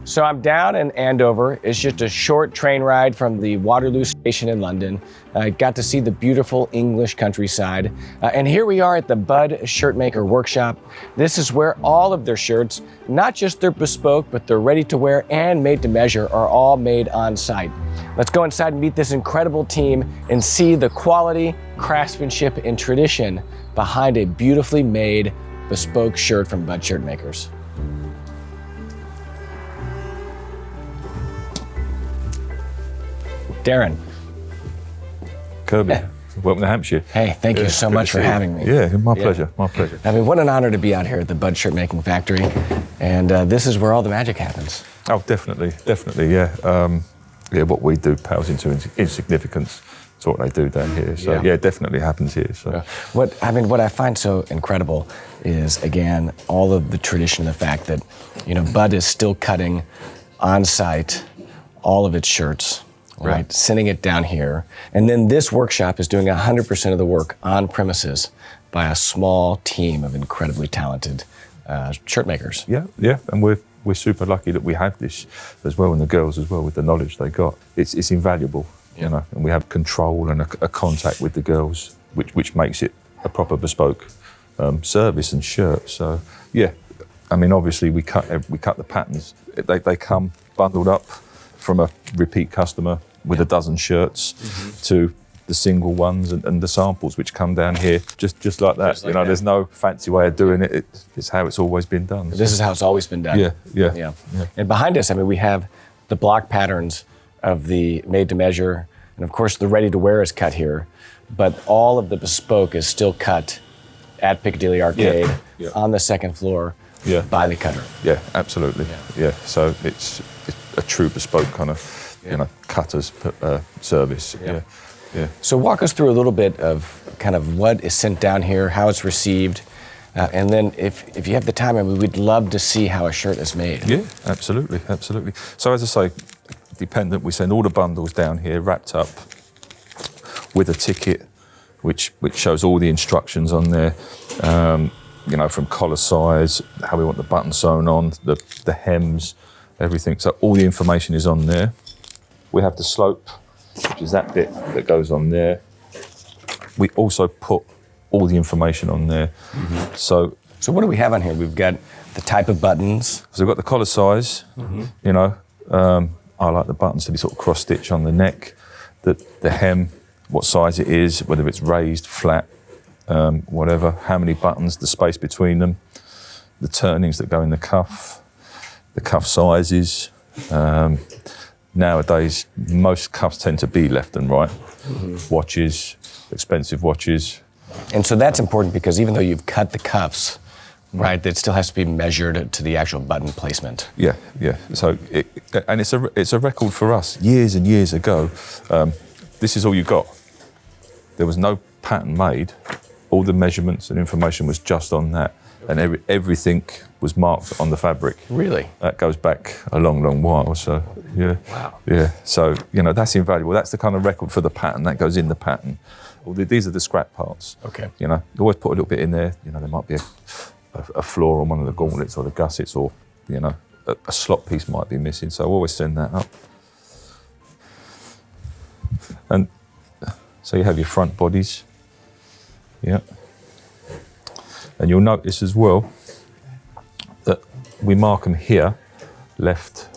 So I'm down in Andover. It's just a short train ride from the Waterloo station in London. I got to see the beautiful English countryside. And here we are at the Budd Shirtmaker workshop. This is where all of their shirts, not just their bespoke, but they're ready to wear and made to measure, are all made on site. Let's go inside and meet this incredible team and see the quality, craftsmanship, and tradition behind a beautifully made bespoke shirt from Budd Shirtmakers. Darren. Kirby, welcome to Hampshire. Hey, thank you so much for having me. Yeah, my pleasure, my pleasure. I mean, what an honor to be out here at the Budd Shirtmaking Factory. And this is where all the magic happens. Oh, definitely, yeah. What we do pales into insignificance to what they do down here. So yeah, it definitely happens here. So what I find so incredible is, again, all of the tradition, the fact that, Budd is still cutting on site all of its shirts. Right, sending it down here. And then this workshop is doing 100% of the work on premises by a small team of incredibly talented shirt makers. Yeah, and we're super lucky that we have this as well, and the girls as well, with the knowledge they got. It's invaluable, and we have control and a contact with the girls, which makes it a proper bespoke service and shirt. So yeah, I mean, obviously we cut the patterns. They come bundled up from a repeat customer with a dozen shirts to the single ones and the samples which come down here just like that. There's no fancy way of doing it. It's how it's always been done. This is how it's always been done. Yeah. And behind us, I mean, we have the block patterns of the made to measure, and of course the ready to wear is cut here, but all of the bespoke is still cut at Piccadilly Arcade on the second floor by the cutter. Yeah, absolutely. Yeah. So it's a true bespoke kind of, cutter's service. Yeah. So walk us through a little bit of kind of what is sent down here, how it's received, and then if you have the time, I mean, we'd love to see how a shirt is made. Yeah, absolutely. So as I say, dependent, we send all the bundles down here wrapped up with a ticket, which shows all the instructions on there. From collar size, how we want the button sewn on, the hems, everything. So all the information is on there. We have the slope, which is that bit that goes on there. We also put all the information on there. So what do we have on here? We've got the type of buttons. So we've got the collar size. I like the buttons to be sort of cross stitch on the neck. The hem, what size it is, whether it's raised, flat, whatever, how many buttons, the space between them, the turnings that go in the cuff sizes. Nowadays, most cuffs tend to be left and right. Watches, expensive watches. And so that's important because even though you've cut the cuffs, right, it still has to be measured to the actual button placement. Yeah. So it's a record for us. Years and years ago, this is all you got. There was no pattern made. All the measurements and information was just on that. And everything was marked on the fabric. Really? That goes back a long, long while. So, yeah. Wow. Yeah. So, that's invaluable. That's the kind of record for the pattern. That goes in the pattern. These are the scrap parts. Okay. You always put a little bit in there. There might be a flaw on one of the gauntlets or the gussets, or, a slot piece might be missing. So I always send that up. And so you have your front bodies. Yeah. And you'll notice as well that we mark them here, left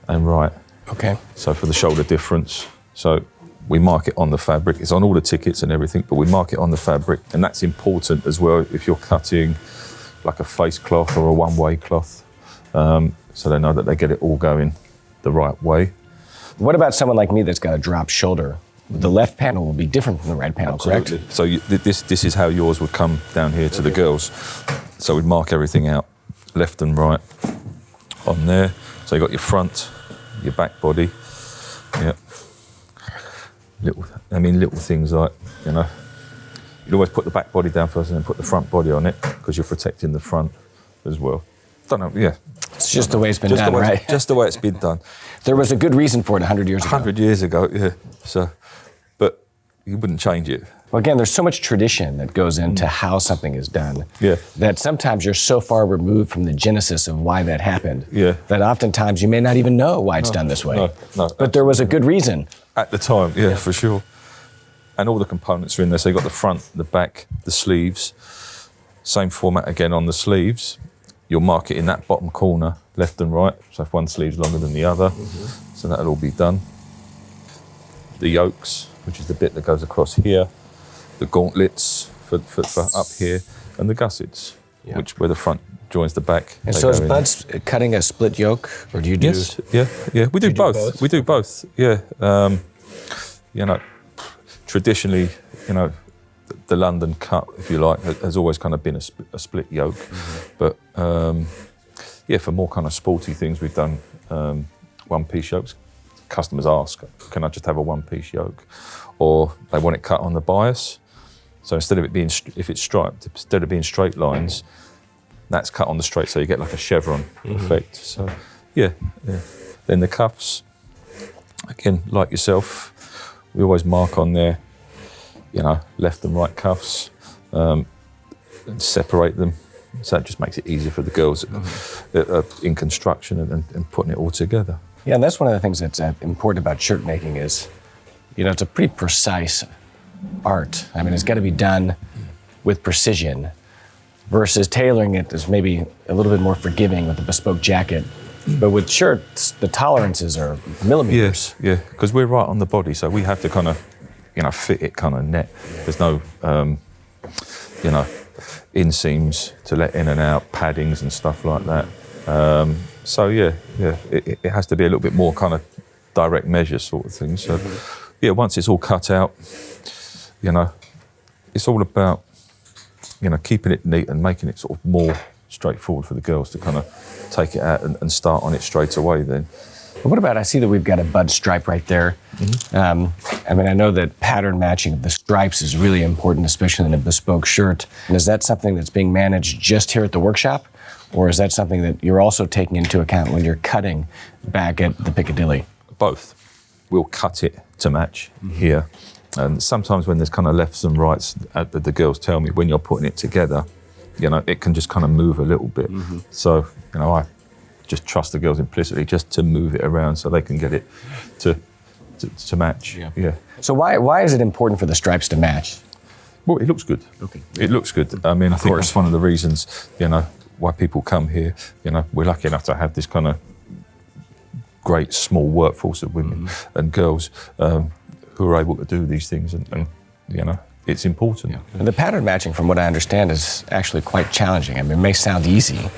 and right. Okay. So for the shoulder difference. So we mark it on the fabric. It's on all the tickets and everything, but we mark it on the fabric. And that's important as well if you're cutting like a face cloth or a one-way cloth. So they know that they get it all going the right way. What about someone like me that's got a drop shoulder? The left panel will be different from the right panel, correct? So this is how yours would come down here to the girls. So we'd mark everything out, left and right on there. So you got your front, your back body. Yeah. Little things like, you'd always put the back body down first and then put the front body on it because you're protecting the front as well. Don't know, yeah. It's just the way it's been done, right? Just the way it's been done. There was a good reason for it 100 years ago. 100 years ago, yeah. So, but you wouldn't change it. Well, again, there's so much tradition that goes into how something is done. Yeah. That sometimes you're so far removed from the genesis of why that happened. Yeah. That oftentimes you may not even know why it's done this way. No. But there was a good reason. At the time, yeah, for sure. And all the components are in there. So you've got the front, the back, the sleeves. Same format again on the sleeves. You'll mark it in that bottom corner, left and right. So if one sleeve's longer than the other, so that'll all be done. The yokes, which is the bit that goes across here. The gauntlets for up here, and the gussets, which where the front joins the back. And so is Budd cutting a split yoke, or do you do? Yes, yeah. We do both. We do both. Yeah. You know, traditionally, you know, the London cut, if you like, has always kind of been a split yoke. But yeah, for more kind of sporty things, we've done one-piece yokes. Customers ask, "Can I just have a one-piece yoke?" Or they want it cut on the bias. So instead of it being, if it's striped, instead of being straight lines, that's cut on the straight, so you get like a chevron effect. So, yeah. Then the cuffs, again, like yourself, we always mark on there, you know, left and right cuffs, and separate them. So that just makes it easier for the girls in construction and putting it all together. Yeah, and that's one of the things that's important about shirt making is, you know, it's a pretty precise art. I mean, it's got to be done with precision versus tailoring it is maybe a little bit more forgiving with the bespoke jacket. But with shirts, the tolerances are millimeters. Yeah, because we're right on the body, so we have to kind of, you know, fit it kind of net. There's no, you know, inseams to let in and out, paddings and stuff like that. So yeah, it has to be a little bit more kind of direct measure sort of thing. So yeah, once it's all cut out, you know, it's all about, you know, keeping it neat and making it sort of more straightforward for the girls to kind of take it out and start on it straight away then. But what about, I see that we've got a Budd stripe right there. I mean, I know that pattern matching of the stripes is really important, especially in a bespoke shirt. And is that something that's being managed just here at the workshop? Or is that something that you're also taking into account when you're cutting back at the Piccadilly? Both. We'll cut it to match here. And sometimes when there's kind of lefts and rights, the girls tell me when you're putting it together, you know, it can just kind of move a little bit. So, you know, I just trust the girls implicitly just to move it around so they can get it to match. Yeah. So why is it important for the stripes to match? Well, it looks good. Okay. It looks good. I mean, I think that's one of the reasons, you know, why people come here. You know, we're lucky enough to have this kind of great small workforce of women and girls who are able to do these things, and you know, it's important. And the pattern matching, from what I understand, is actually quite challenging. I mean, it may sound easy,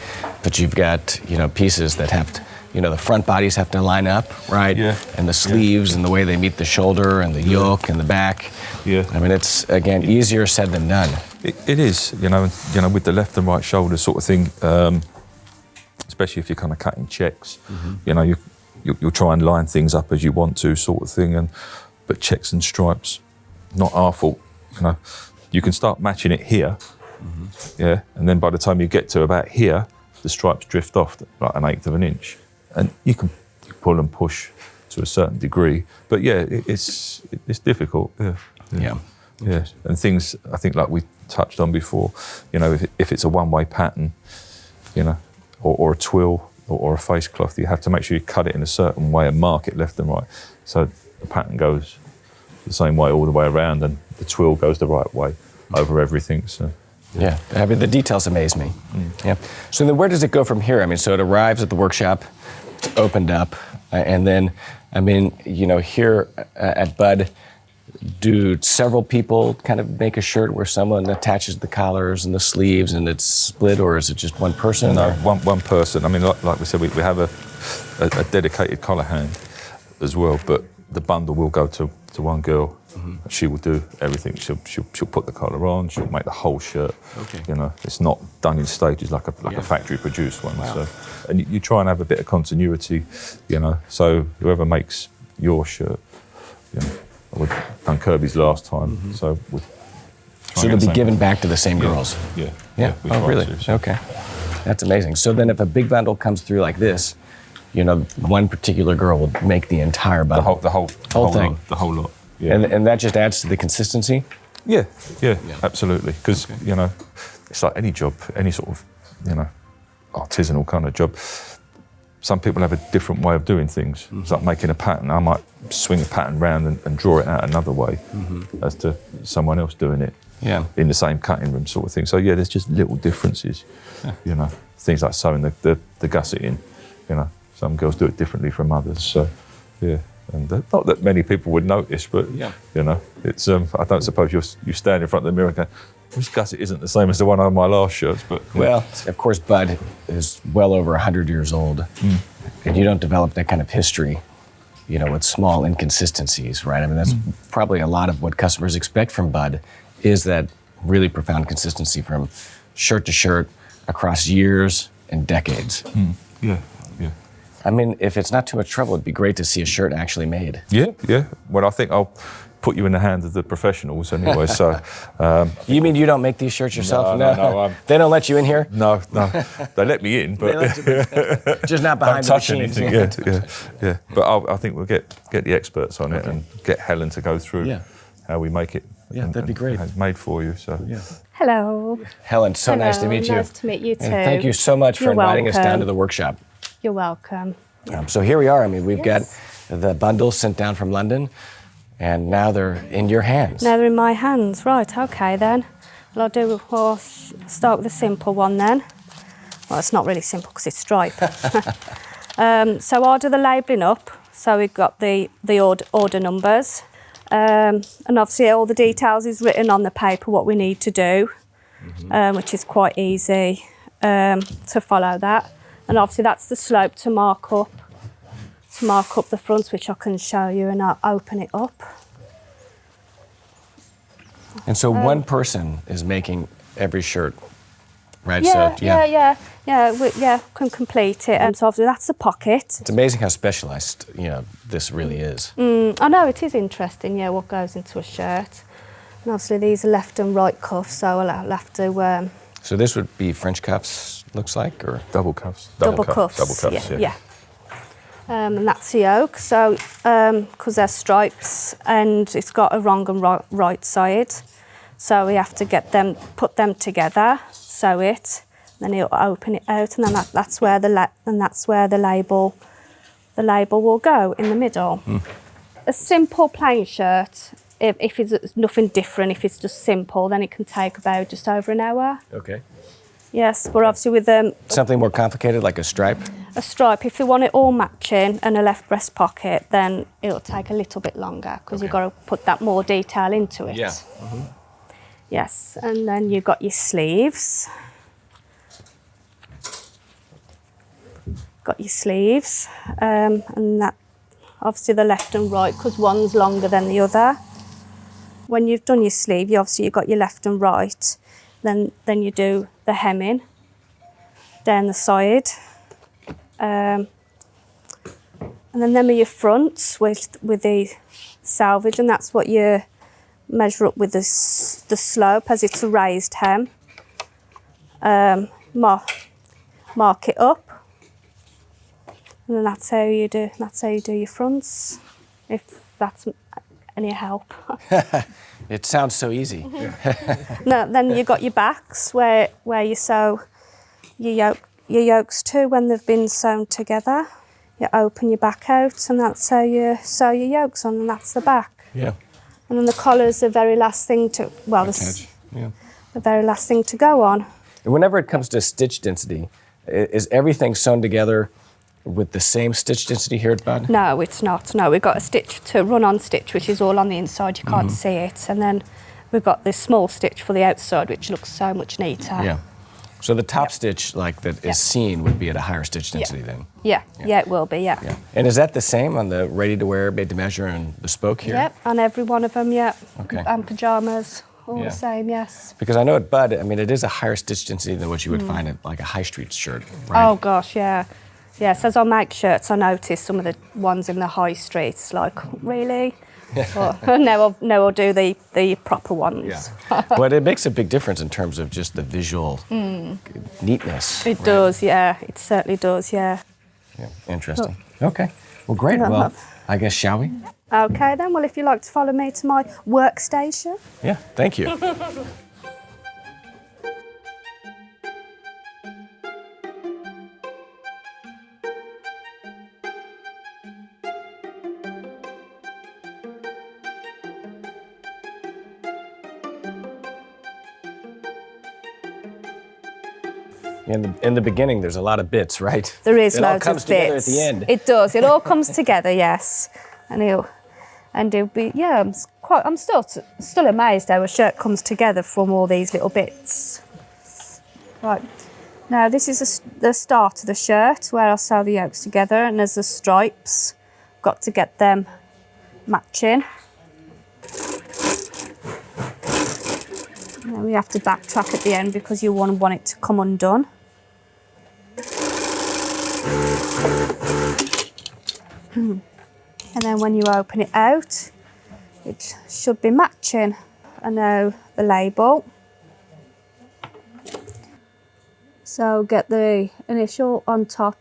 but you've got, you know, pieces that have to, you know, the front bodies have to line up, right? Yeah. And the sleeves and the way they meet the shoulder and the yoke and the back. Yeah. I mean, it's, again, easier said than done. It is, you know, with the left and right shoulder sort of thing, especially if you're kind of cutting checks, you know, you'll try and line things up as you want to sort of thing, but checks and stripes, not our fault, you know. You can start matching it here, yeah, and then by the time you get to about here, the stripes drift off like 1/8 of an inch. And you can pull and push to a certain degree, but yeah, it's difficult. Yeah. And things I think like we touched on before, you know, if it's a one-way pattern, you know, or a twill or a face cloth, you have to make sure you cut it in a certain way and mark it left and right, so the pattern goes the same way all the way around, and the twill goes the right way over everything. So. Yeah, I mean, the details amaze me. Yeah. So then where does it go from here? I mean, so it arrives at the workshop, it's opened up, and then, I mean, you know, here at Budd, do several people kind of make a shirt where someone attaches the collars and the sleeves and it's split, or is it just one person? No, one person. I mean, like we said, we have a dedicated collar hand as well, but the bundle will go to one girl. She will do everything. She'll put the collar on. She'll make the whole shirt. Okay. You know, it's not done in stages like a factory produced one. Wow. So, and you try and have a bit of continuity. You know, so whoever makes your shirt, you know, we've done Kirby's last time, so we'll. So it'll be given back to the same girls. Yeah. Oh, really? Okay. That's amazing. So then, if a big bundle comes through like this, you know, one particular girl will make the entire bundle. The whole thing. The whole lot. Yeah. And that just adds to the consistency? Yeah, absolutely. Because, you know, it's like any job, any sort of, you know, artisanal kind of job. Some people have a different way of doing things. It's like making a pattern. I might swing a pattern round and draw it out another way as to someone else doing it in the same cutting room sort of thing. So, yeah, there's just little differences, you know. Things like sewing the gusset in, you know. Some girls do it differently from others. So, yeah. And not that many people would notice, but, you know, it's. I don't suppose you stand in front of the mirror and go, this gusset isn't the same as the one on my last shirts, but... Well, of course, Budd is well over 100 years old, and you don't develop that kind of history, you know, with small inconsistencies, right? I mean, that's probably a lot of what customers expect from Budd, is that really profound consistency from shirt to shirt across years and decades. Yeah. I mean, if it's not too much trouble, it'd be great to see a shirt actually made. Yeah. Well, I think I'll put you in the hands of the professionals anyway, so... You mean you don't make these shirts yourself? No. They don't let you in here? No. They let me in, but... Just not behind the machines. Yeah. But I think we'll get the experts on it and get Helen to go through how we make it. Yeah, that'd be great. It's made for you, so... Yeah. Hello. Helen, so nice to meet you. Nice to meet you too. And thank you so much for inviting us down to the workshop. You're welcome. So here we are. I mean, we've got the bundles sent down from London, and now they're in your hands. Now they're in my hands. Right, okay then. Well, I'll start with the simple one then. Well, it's not really simple because it's stripe. So I'll do the labelling up. So we've got the order numbers. And obviously all the details is written on the paper, what we need to do, which is quite easy to follow that. And obviously that's the slope to mark up the fronts, which I can show you, and I'll open it up. And so one person is making every shirt, right? Yeah, can complete it. So obviously that's the pocket. It's amazing how specialized, you know, this really is. I know, it is interesting, what goes into a shirt. And obviously these are left and right cuffs, so I'll have to... So this would be French cuffs, looks like, or? Double cuffs. Double cuffs, yeah. And that's the yoke, so, because they're stripes, and it's got a wrong and right side. So we have to put them together, sew it, then it'll open it out, and then that's where the label will go in the middle. A simple plain shirt, if it's nothing different, if it's just simple, then it can take about just over an hour. Okay. Yes, but obviously with something more complicated, like a stripe? A stripe, if you want it all matching and a left breast pocket, then it'll take a little bit longer because you've got to put that more detail into it. Yeah. Yes, and then you've got your sleeves. And that obviously the left and right, because one's longer than the other. When you've done your sleeve, you've got your left and right. Then you do the hemming down the side. And then them are your fronts with the selvage, and that's what you measure up with the slope as it's a raised hem. Mark it up. And then that's how you do your fronts, if that's any help. It sounds so easy. No, then you've got your backs where you sew your yokes to when they've been sewn together. You open your back out, and that's how you sew your yokes on, and that's the back. Yeah. And then the collar's the very last thing to, the very last thing to go on. And whenever it comes to stitch density, is everything sewn together with the same stitch density here at Budd? No, it's not. No, we've got a stitch to run-on stitch, which is all on the inside. You can't see it. And then we've got this small stitch for the outside, which looks so much neater. Yeah. So the top stitch, like that is seen, would be at a higher stitch density then? Yeah, it will be, yeah. And is that the same on the ready-to-wear, made-to-measure, and bespoke here? Yep, on every one of them, yeah. Okay. And pyjamas, all the same, yes. Because I know at Budd, I mean, it is a higher stitch density than what you would find at like a high street shirt, right? Oh gosh, yeah. Yes, as I make shirts, I notice some of the ones in the high streets, like, really? Now I'll do the proper ones. Yeah. But it makes a big difference in terms of just the visual neatness. It does, yeah. It certainly does, yeah. Yeah, interesting. Okay. Well, great. Well, I guess, shall we? Okay then, well if you'd like to follow me to my workstation. Yeah, thank you. In the beginning, there's a lot of bits, right? There is it all loads comes of together bits. at the end. It does. It all comes together, yes. And it'll be, yeah. I'm still amazed how a shirt comes together from all these little bits. Right. Now this is the start of the shirt where I'll sew the yokes together, and there's the stripes. Got to get them matching. And then we have to backtrack at the end because you want it to come undone. And then when you open it out, it should be matching. And now the label. So get the initial on top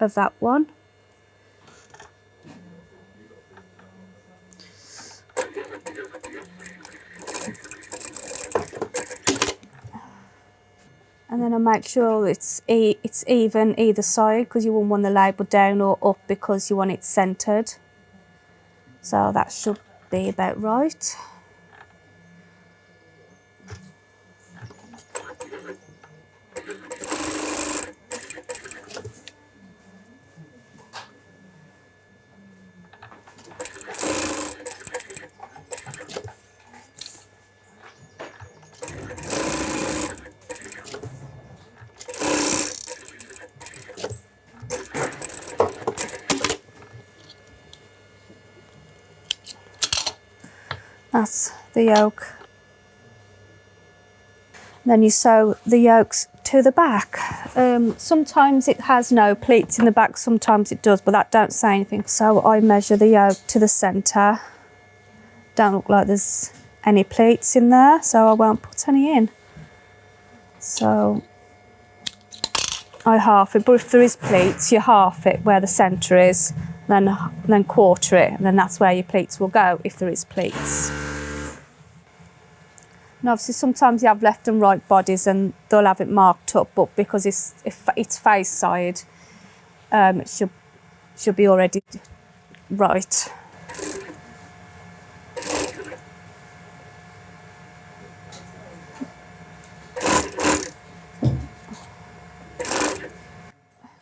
of that one. And then I make sure it's even either side, because you won't want the label down or up because you want it centred. So that should be about right. That's the yoke. Then you sew the yokes to the back. Sometimes it has no pleats in the back, sometimes it does, but that don't say anything. So I measure the yoke to the centre. Don't look like there's any pleats in there, so I won't put any in. So I half it, but if there is pleats, you half it where the centre is, then quarter it, and then that's where your pleats will go if there is pleats. And obviously sometimes you have left and right bodies and they'll have it marked up, but because it's face side, it should be already right.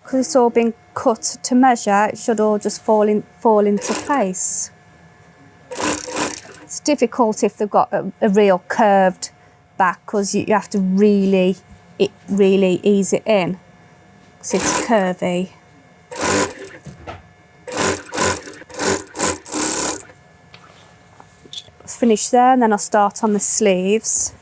Because it's all been cut to measure, it should all just fall into place. It's difficult if they've got a real curved back, because you have to really ease it in, because it's curvy. Finish there, and then I'll start on the sleeves.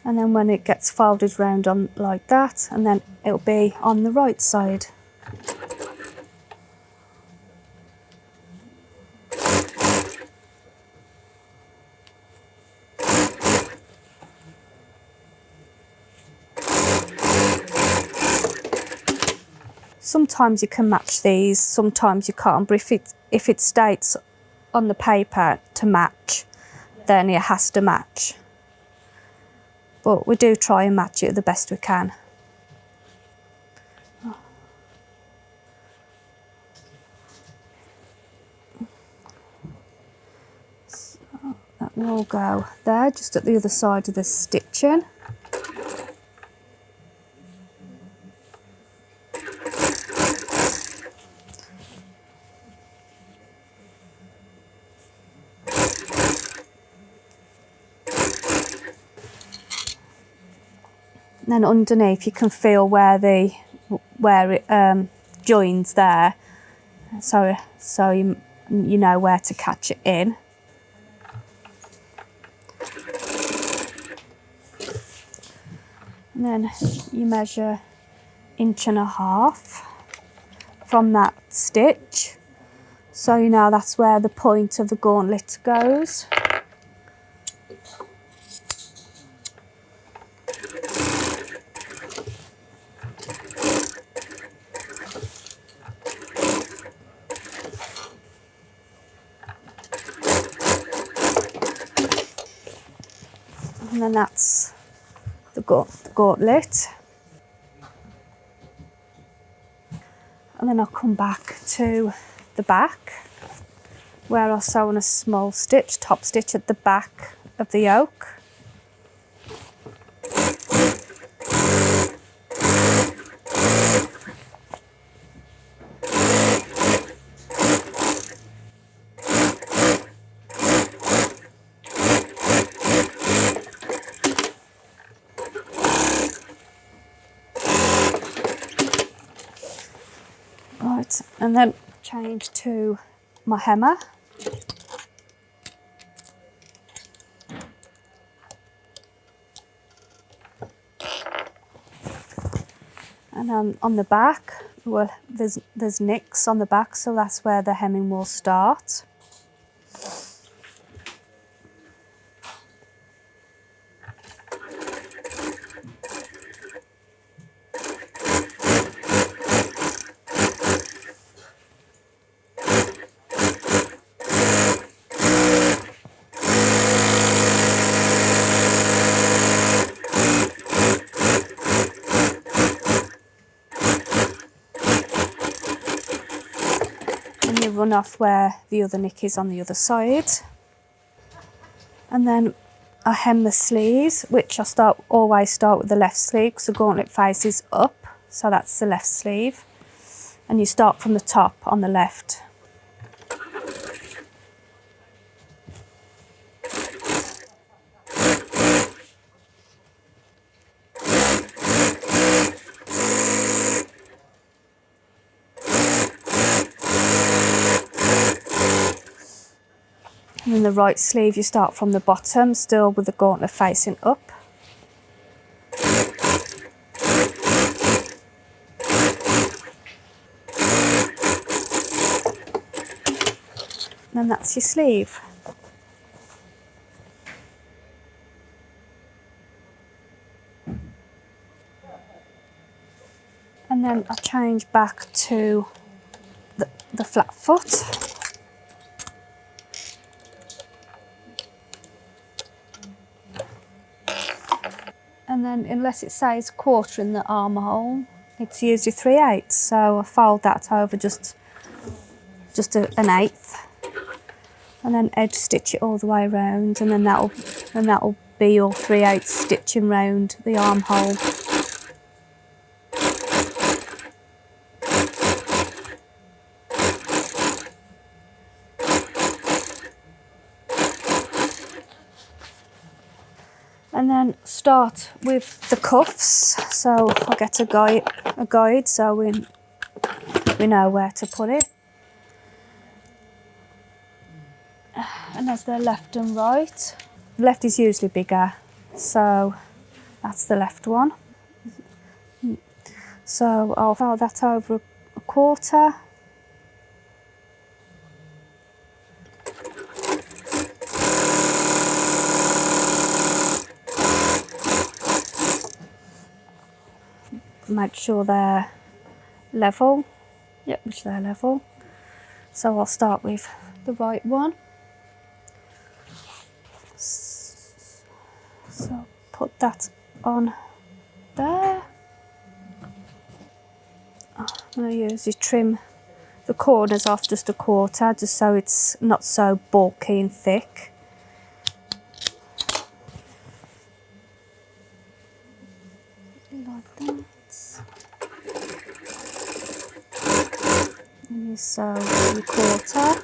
And then when it gets folded round on like that, and then it'll be on the right side. Sometimes you can match these, sometimes you can't, but if it states on the paper to match, then it has to match. But we do try and match it the best we can. So that will go there, just at the other side of the stitching. And then underneath you can feel where the where it joins there, so you know where to catch it in. And then you measure 1.5 inches from that stitch, so you know that's where the point of the gauntlet goes. And then that's the gauntlet. And then I'll come back to the back, where I'll sew on a small stitch, top stitch at the back of the yoke. Right, and then change to my hemmer. And on the back, well, there's nicks on the back, so that's where the hemming will start. And you run off where the other nick is on the other side. And then I hem the sleeves, which I always start with the left sleeve because the gauntlet faces up, so that's the left sleeve. And you start from the top on the left. And then the right sleeve, you start from the bottom, still with the gauntlet facing up. And then that's your sleeve. And then I change back to the flat foot. And then, unless it says quarter in the armhole, it's usually 3/8. So I fold that over just an eighth, and then edge stitch it all the way around, and then that'll be your 3/8 stitching round the armhole. And then start with the cuffs. So I'll get a guide so we know where to put it. And there's the left and right. The left is usually bigger, so that's the left one. So I'll fold that over a quarter. Make sure they're level. Yep, which they're level. So I'll start with the right one. So put that on there. I'm going to usually trim the corners off just a quarter, just so it's not so bulky and thick. Like that. And you sew the quarter.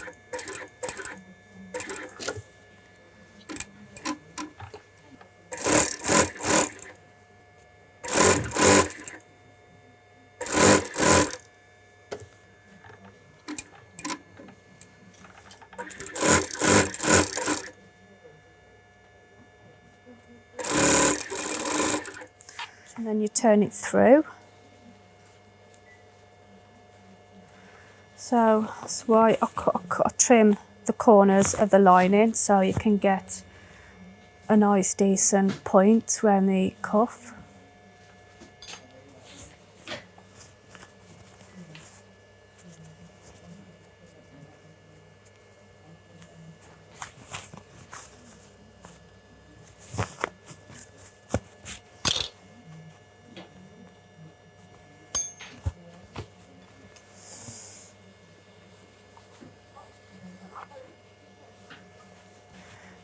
And then you turn it through. So that's why I trim the corners of the lining so you can get a nice decent point around the cuff.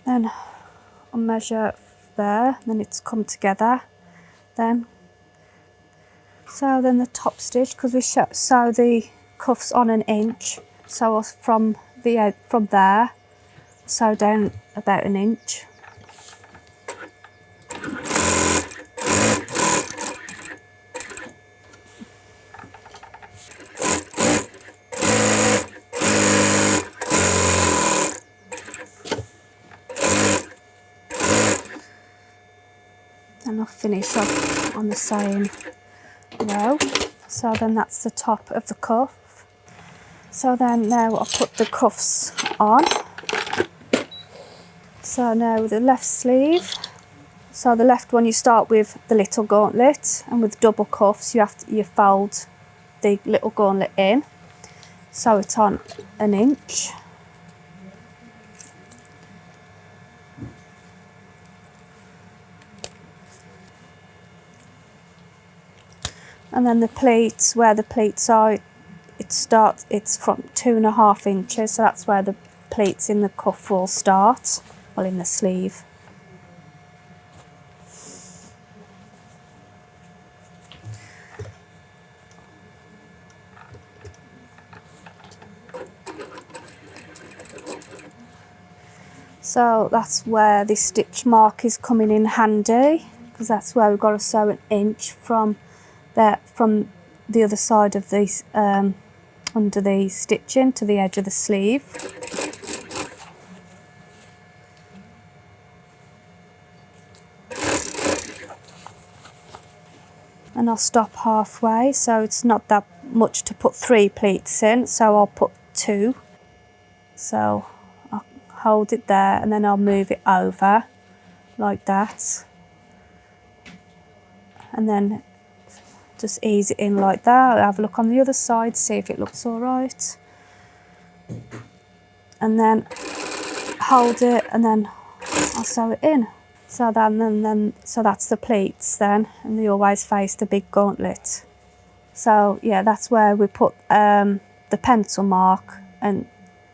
Then I'll measure there, then it's come together. Then, so then the top stitch, because we sew the cuffs on 1 inch, so from there, sew down about 1 inch. And I'll finish off on the same row. So then that's the top of the cuff. So then now I'll put the cuffs on. So now the left sleeve. So the left one you start with the little gauntlet, and with double cuffs you fold the little gauntlet in. So it's on 1 inch. And then the pleats, where the pleats are, it's from 2.5 inches, so that's where the pleats in the cuff will start, well, in the sleeve. So that's where the stitch mark is coming in handy, because that's where we've got to sew 1 inch from the other side of the under the stitching to the edge of the sleeve. And I'll stop halfway, so it's not that much to put 3 pleats in, so I'll put 2. So I'll hold it there and then I'll move it over like that, and then just ease it in like that. I'll have a look on the other side, see if it looks all right, and then hold it and then I'll sew it in. So so that's the pleats then, and they always face the big gauntlet. So yeah, that's where we put the pencil mark and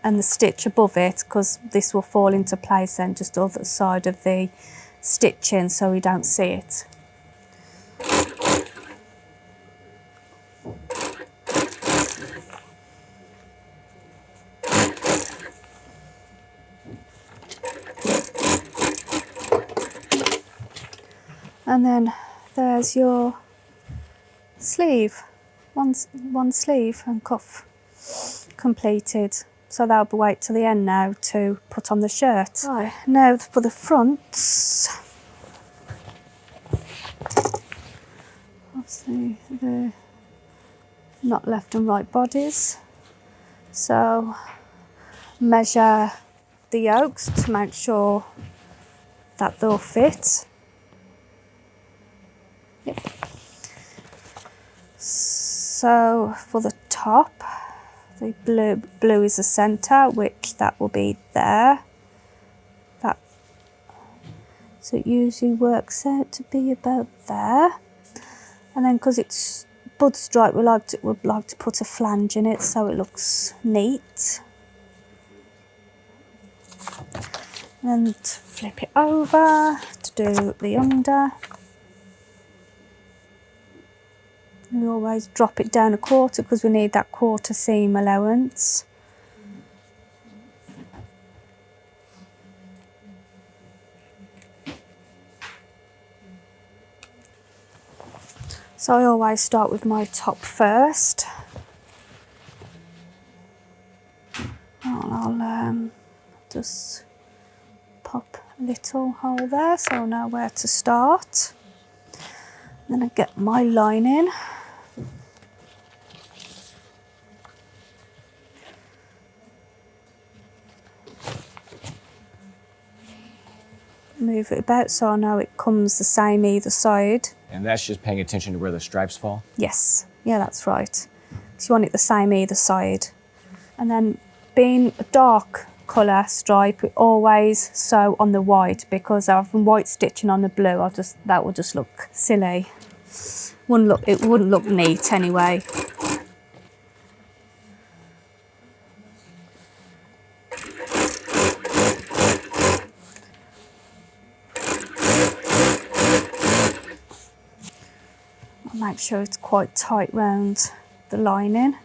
the stitch above it, because this will fall into place then just the other side of the stitching, so we don't see it. And then there's your sleeve, one sleeve and cuff completed. So that'll be wait till the end now to put on the shirt. Right, now for the fronts. Obviously they're not left and right bodies. So measure the yokes to make sure that they'll fit. Yep. So for the top, the blue is the centre, which that will be there. So it usually works out to be about there. And then because it's Budd stripe, we'd like to put a flange in it so it looks neat. And flip it over to do the under. We always drop it down 1/4 because we need that 1/4 seam allowance. So I always start with my top first. And I'll just pop little hole there, so I know where to start. Then I get my lining. Move it about so I know it comes the same either side. And that's just paying attention to where the stripes fall? Yes, yeah, that's right. So you want it the same either side. And then being a dark colour stripe, we always sew on the white, because having white stitching on the blue, that would just look silly. It wouldn't look neat anyway. Make sure it's quite tight round the lining.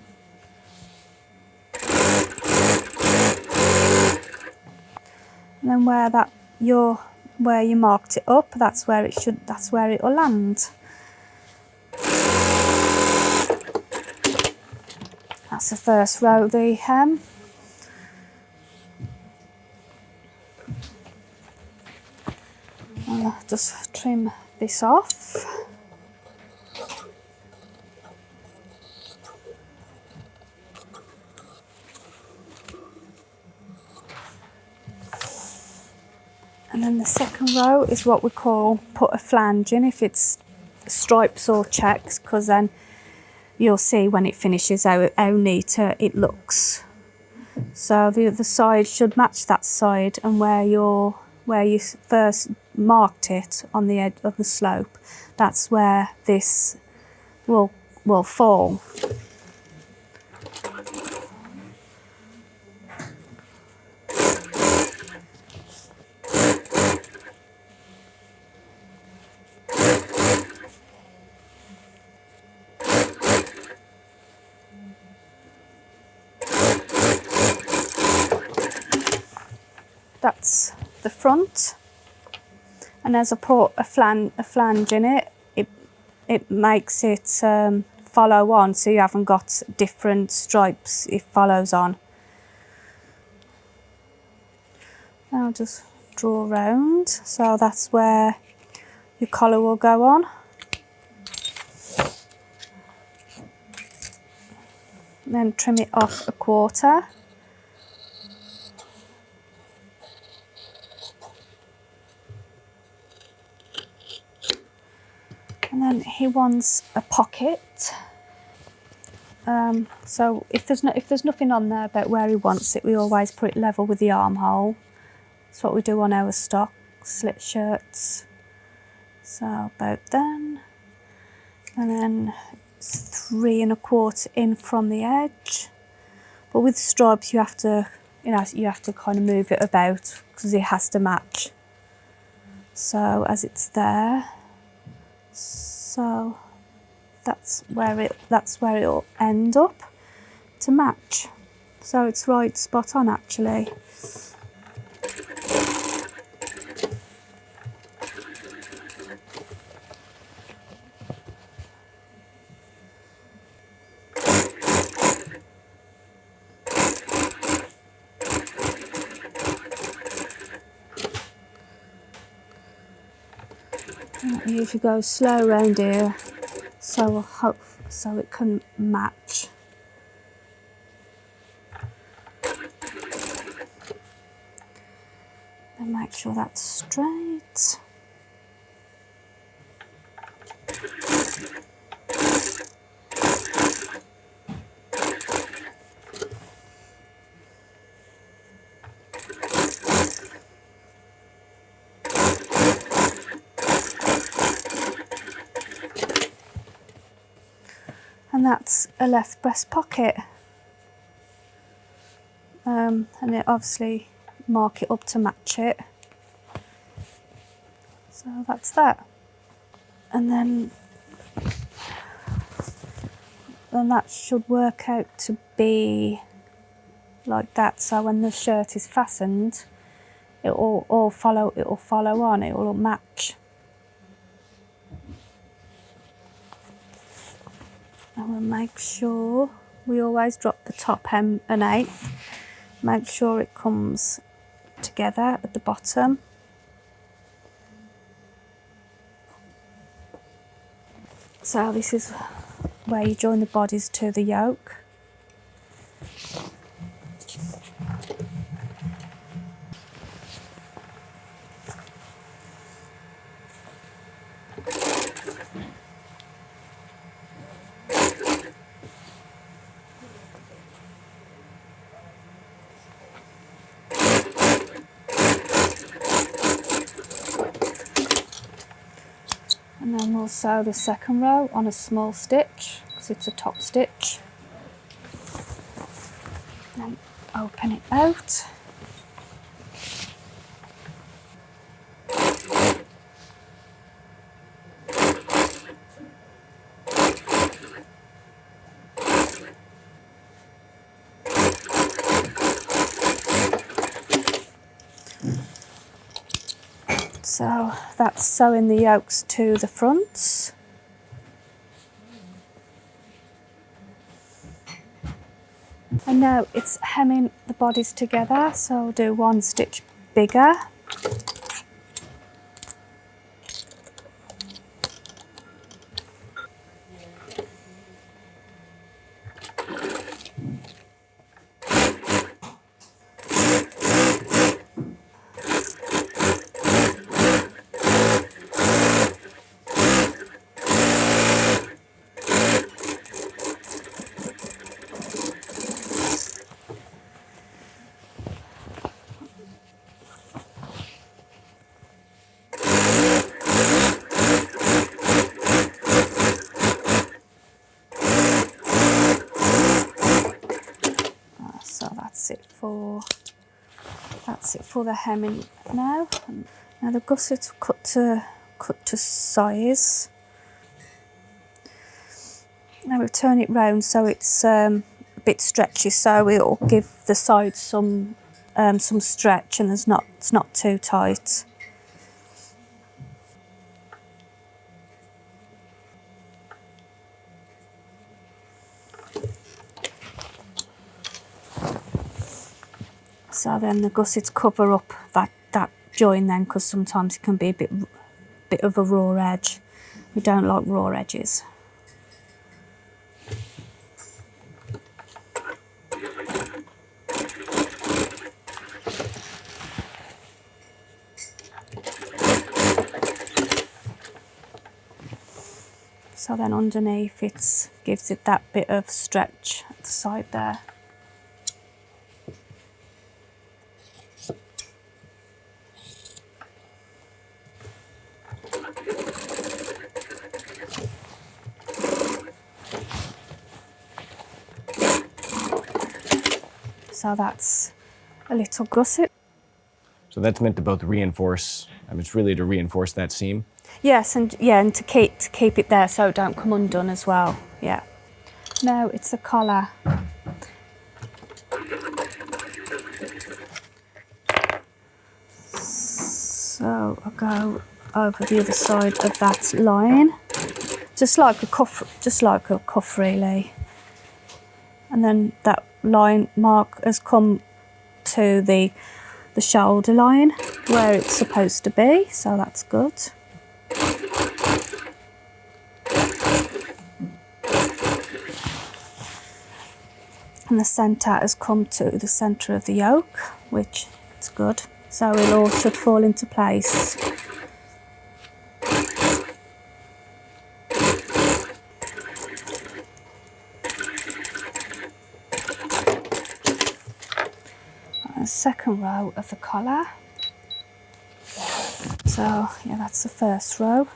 And then where you marked it up, that's where it'll land. That's the first row of the hem. I'll just trim this off. And then the second row is what we call put a flange in, if it's stripes or checks, because then you'll see when it finishes how neat it looks. So the other side should match that side, and where you first marked it on the edge of the slope, that's where this will fall. That's the front, and as I put a flange in it, it makes it follow on, so you haven't got different stripes, it follows on. I'll just draw around, so that's where your collar will go on. And then trim it off a quarter. And then he wants a pocket. So if there's nothing on there about where he wants it, we always put it level with the armhole. That's what we do on our stock slit shirts. So about then, and then it's 3 1/4 in from the edge. But with stripes, you have to kind of move it about because it has to match. So as it's there. So that's where it'll end up to match. So it's right spot on actually. You usually go slow around here, so it can match. And make sure that's straight. And that's a left breast pocket. And it obviously mark it up to match it. So that's that. And then that should work out to be like that. So when the shirt is fastened, it will follow on, it will match. And we'll make sure we always drop the top hem 1/8. Make sure it comes together at the bottom. So this is where you join the bodies to the yoke. And then we'll sew the second row on a small stitch because it's a top stitch. Then open it out. So that's sewing the yokes to the fronts. And now it's hemming the bodies together, so I'll do one stitch bigger. That's it for the hemming now. Now the gussets cut to size. Now we'll turn it round so it's a bit stretchy, so it'll give the sides some stretch, and it's not too tight. So then the gussets cover up that join then, because sometimes it can be a bit of a raw edge. We don't like raw edges. So then underneath it gives it that bit of stretch at the side there. So that's a little gusset. So that's meant to both reinforce, it's really to reinforce that seam? Yes, and to keep it there so it don't come undone as well, yeah. Now it's the collar. So I'll go over the other side of that line, just like a cuff really. And then that line mark has come to the shoulder line where it's supposed to be, so that's good. And the centre has come to the centre of the yoke, which is good. So it all should fall into place. And the second row of the collar. So yeah, that's the first row.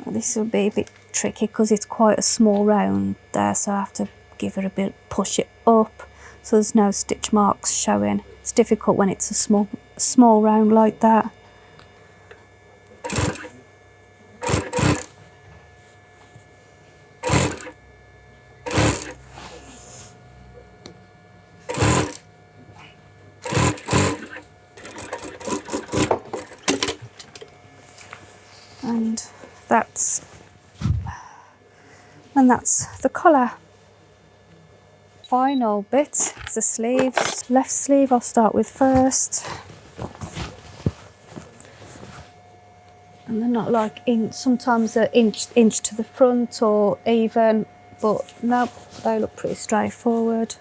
Well, this will be a bit tricky because it's quite a small round there, so I have to give it a bit, push it up so there's no stitch marks showing. It's difficult when it's a small round like that. And that's the collar. Final bit is the sleeves. Left sleeve I'll start with first. And they're not like sometimes they're inch to the front or even, but no, they look pretty straightforward.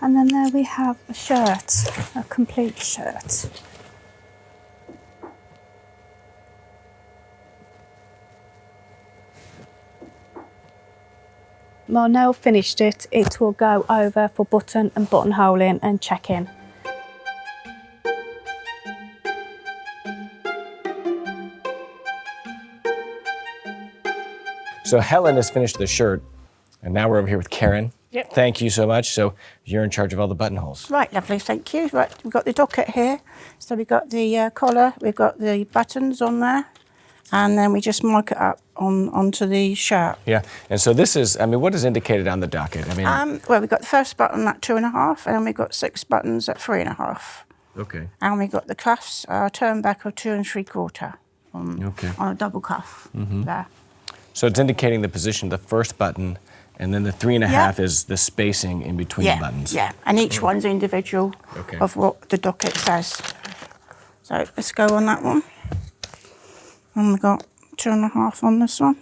And then there we have a shirt, a complete shirt. When I've now finished it, it will go over for button and buttonholing and check-in. So Helen has finished the shirt, and now we're over here with Karen. Yep. Thank you so much. So you're in charge of all the buttonholes. Right, lovely, thank you. Right, we've got the docket here. So we've got the collar, we've got the buttons on there, and then we just mark it up onto the shirt. Yeah, and so this is, I mean, what is indicated on the docket? I mean, Well, we've got the first button at 2.5, and then we've got 6 buttons at 3.5. okay. And we've got the cuffs, turn back of 2 3/4 on a double cuff there. So it's indicating the position of the first button, and then the 3.5 is the spacing in between the buttons. Yeah, and each one's individual of what the docket says. So let's go on that one. And we've got 2.5 on this one.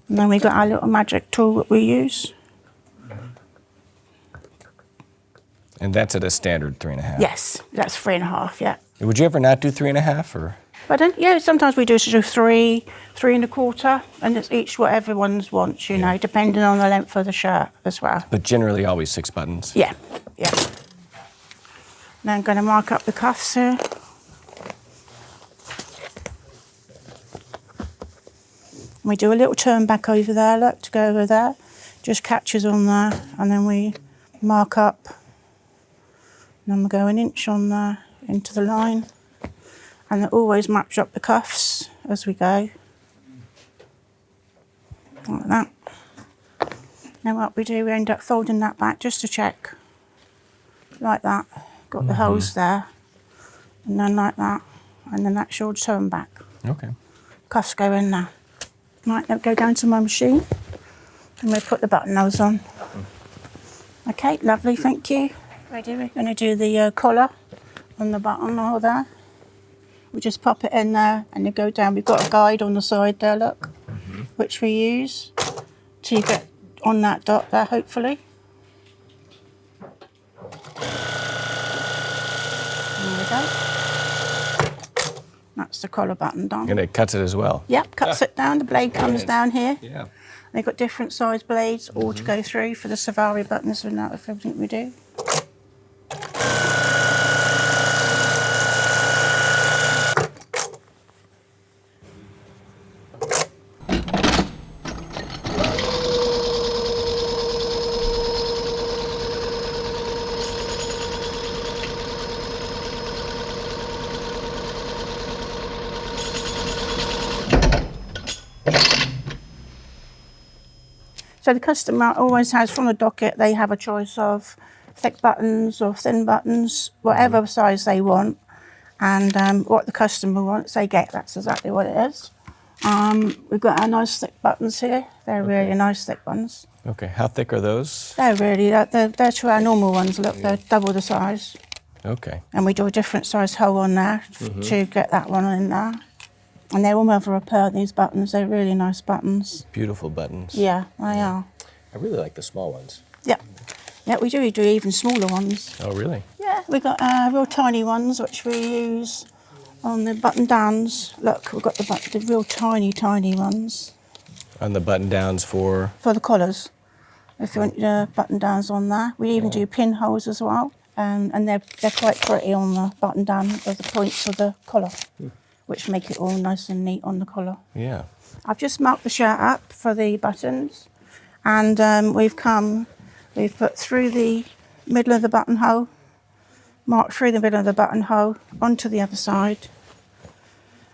And then we've got our little magic tool that we use. And that's at a standard 3.5. Yes, that's 3.5, yeah. Would you ever not do 3.5 or? But then, yeah, sometimes we do 3, 3.25, and it's each what everyone's wants, you know, depending on the length of the shirt as well. But generally always 6 buttons. Yeah, yeah. Now I'm going to mark up the cuffs here. We do a little turn back over there, look, to go over there. Just catches on there, and then we mark up. And then we go 1 inch on there into the line. And it always match up the cuffs as we go. Like that. Now what we do, we end up folding that back just to check. Like that. Got the holes there. And then like that. And then that's your turn back. Okay. Cuffs go in there. Right, now go down to my machine. And we put the buttonholes on. Okay, lovely, thank you. Ready, we're going to do the collar on the buttonhole there. We just pop it in there and you go down. We've got a guide on the side there, look, which we use to get on that dot there, hopefully. There we go. That's the collar button done. And it cuts it as well. Yep, cuts it down. The blade comes down here. Yeah. They've got different size blades all to go through for the Savile buttons and that, for everything we do. So the customer always has, from the docket, they have a choice of thick buttons or thin buttons, whatever size they want. And what the customer wants, they get. That's exactly what it is. We've got our nice thick buttons here. They're really nice thick ones. Okay, how thick are those? They're really, they're to our normal ones. Look, they're double the size. Okay. And we do a different size hole on there to get that one in there. And they're all over a pair, these buttons. They're really nice buttons. Beautiful buttons. Yeah, they are. I really like the small ones. Yeah. Yeah, we do even smaller ones. Oh, really? Yeah, we've got real tiny ones, which we use on the button downs. Look, we've got the real tiny, tiny ones. On the button downs for? For the collars. If you want button downs on there. We even do pinholes as well. and they're quite pretty on the button down of the points of the collar, which make it all nice and neat on the collar. Yeah. I've just marked the shirt up for the buttons, and we've put through the middle of the buttonhole, marked through the middle of the buttonhole onto the other side.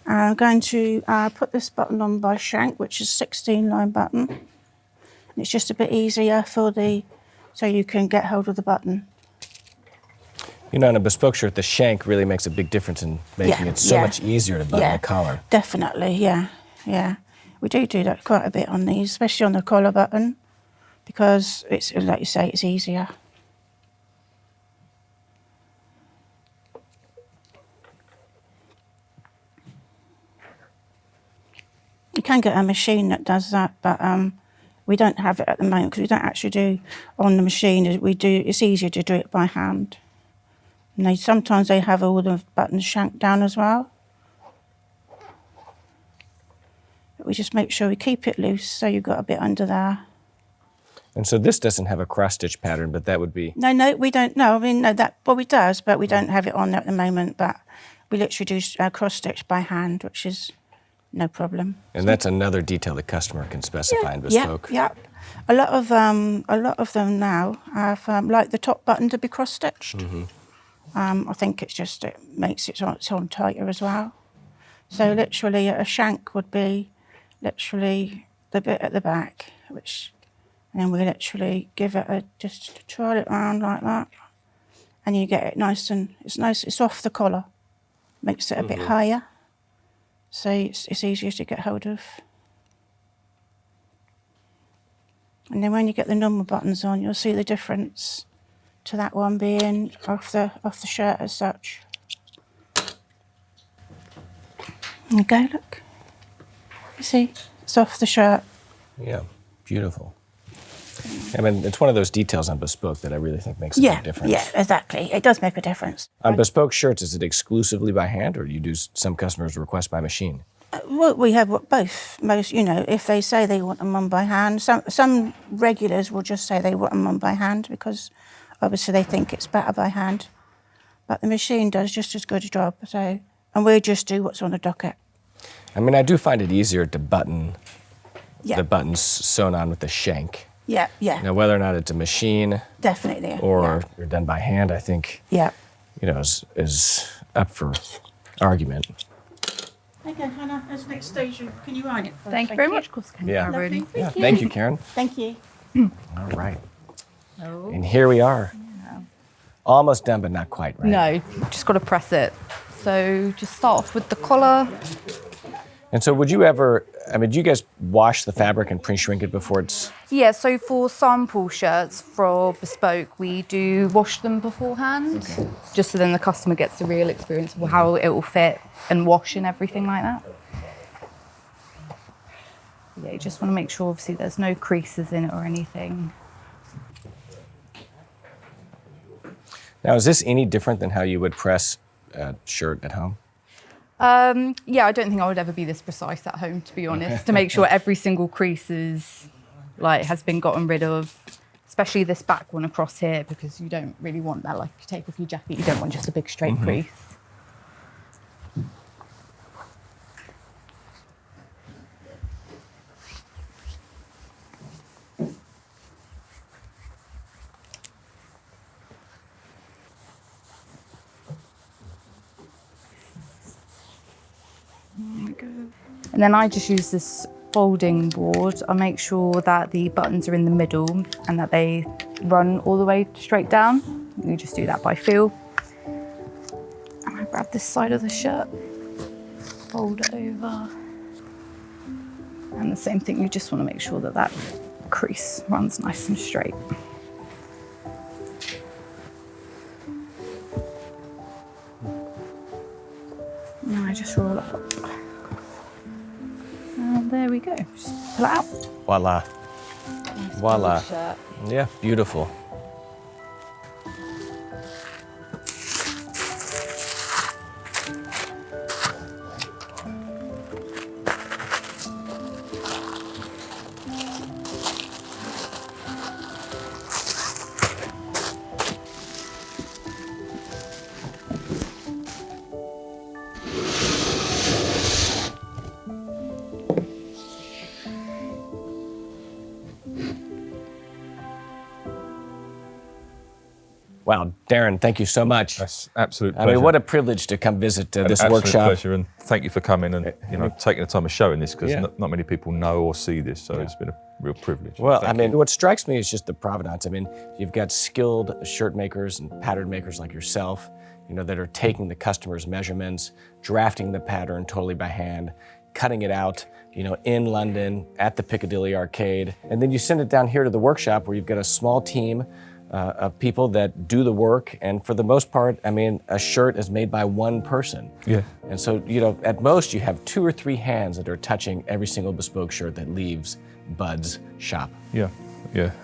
And I'm going to put this button on by shank, which is 16 line button. And it's just a bit easier so you can get hold of the button. You know, on a bespoke shirt, the shank really makes a big difference in making it so much easier to button the collar. Definitely, yeah. We do that quite a bit on these, especially on the collar button, because it's, like you say, it's easier. You can get a machine that does that, but we don't have it at the moment because we don't actually do on the machine. It's easier to do it by hand. And sometimes they have all the buttons shanked down as well. But we just make sure we keep it loose so you've got a bit under there. And so this doesn't have a cross-stitch pattern, but that would be... No, we don't. No, I mean, no, it does, but we don't have it on there at the moment. But we literally do cross-stitch by hand, which is no problem. And that's another detail the customer can specify in bespoke. Yeah. A lot of them now have like the top button to be cross-stitched. I think it makes it on tighter as well. So literally a shank would be literally the bit at the back, and then we literally give it just twirl it around like that, and you get it nice. It's off the collar, makes it a bit higher, so it's easier to get hold of. And then when you get the normal buttons on, you'll see the difference to that one being off the shirt as such. There you go, look. You see, it's off the shirt. Yeah, beautiful. I mean, it's one of those details on bespoke that I really think makes a big difference. Yeah, exactly. It does make a difference. On bespoke shirts, is it exclusively by hand, or do you do some customers request by machine? Well, we have both. Most, if they say they want them on by hand, some regulars will just say they want them on by hand because obviously they think it's better by hand. But the machine does just as good a job. So, and we just do what's on the docket. I mean, I do find it easier to button the buttons sewn on with the shank. Yeah. Now, whether or not it's a machine, definitely, or done by hand, I think, is up for argument. Okay, Hannah, as next stage, can you iron it for us? Thank you very much. Of course, can Yeah. Lovely. Thank you, Karen. Thank you. All right. And here we are. Almost done, but not quite, right? No, just got to press it. So just start off with the collar. And so would you ever, do you guys wash the fabric and pre-shrink it before it's... Yeah, so for sample shirts for Bespoke, we do wash them beforehand, just so then the customer gets the real experience of how it will fit and wash and everything like that. Yeah, you just want to make sure, obviously, there's no creases in it or anything. Now, is this any different than how you would press a shirt at home? Yeah, I don't think I would ever be this precise at home, to be honest, to make sure every single crease has been gotten rid of, especially this back one across here, because you don't really want that. Like, if you take off your jacket, you don't want just a big straight crease. And then I just use this folding board. I make sure that the buttons are in the middle and that they run all the way straight down. You just do that by feel. And I grab this side of the shirt, fold it over. And the same thing, you just want to make sure that that crease runs nice and straight. Now I just roll it up. And there we go, just pull it out. Voila. Nice Voila. shirt. Yeah, beautiful. Wow, Darren, thank you so much. That's absolute I pleasure. mean, what a privilege to come visit this Absolute workshop. pleasure, and thank you for coming and taking the time of showing this, because Yeah. not many people know or see this, so it's been a real privilege. Well, Thank I mean, you. what strikes me is just the provenance. I mean, you've got skilled shirt makers and pattern makers like yourself, that are taking the customer's measurements, drafting the pattern totally by hand, cutting it out, in London at the Piccadilly Arcade. And then you send it down here to the workshop where you've got a small team of people that do the work. And for the most part, I mean, a shirt is made by one person. Yeah. And so, at most you have 2 or 3 hands that are touching every single bespoke shirt that leaves Budd's shop. Yeah,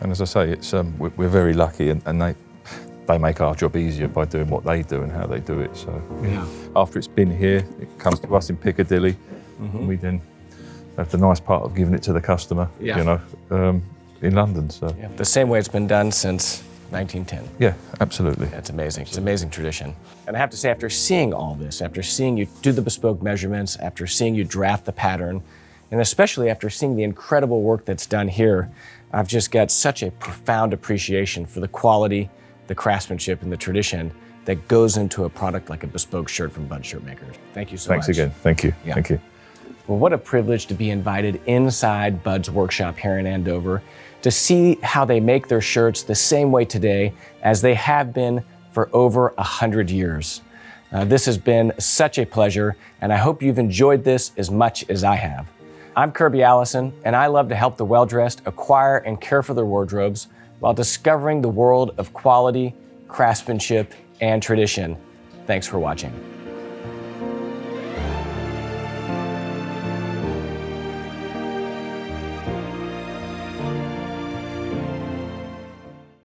and as I say, it's we're very lucky, and they make our job easier by doing what they do and how they do it. So after it's been here, it comes to us in Piccadilly, and we then have the nice part of giving it to the customer, in London. So The same way it's been done since 1910. yeah, absolutely. That's amazing. It's an amazing tradition. And I have to say, after seeing all this, after seeing you do the bespoke measurements, after seeing you draft the pattern, and especially after seeing the incredible work that's done here, I've just got such a profound appreciation for the quality, the craftsmanship, and the tradition that goes into a product like a bespoke shirt from Budd Shirtmakers. Thank you so much. Thanks again. Thank you. Yeah. Thank you. Well, what a privilege to be invited inside Budd's workshop here in Andover to see how they make their shirts the same way today as they have been for over 100 years. This has been such a pleasure, and I hope you've enjoyed this as much as I have. I'm Kirby Allison, and I love to help the well-dressed acquire and care for their wardrobes while discovering the world of quality, craftsmanship, and tradition. Thanks for watching.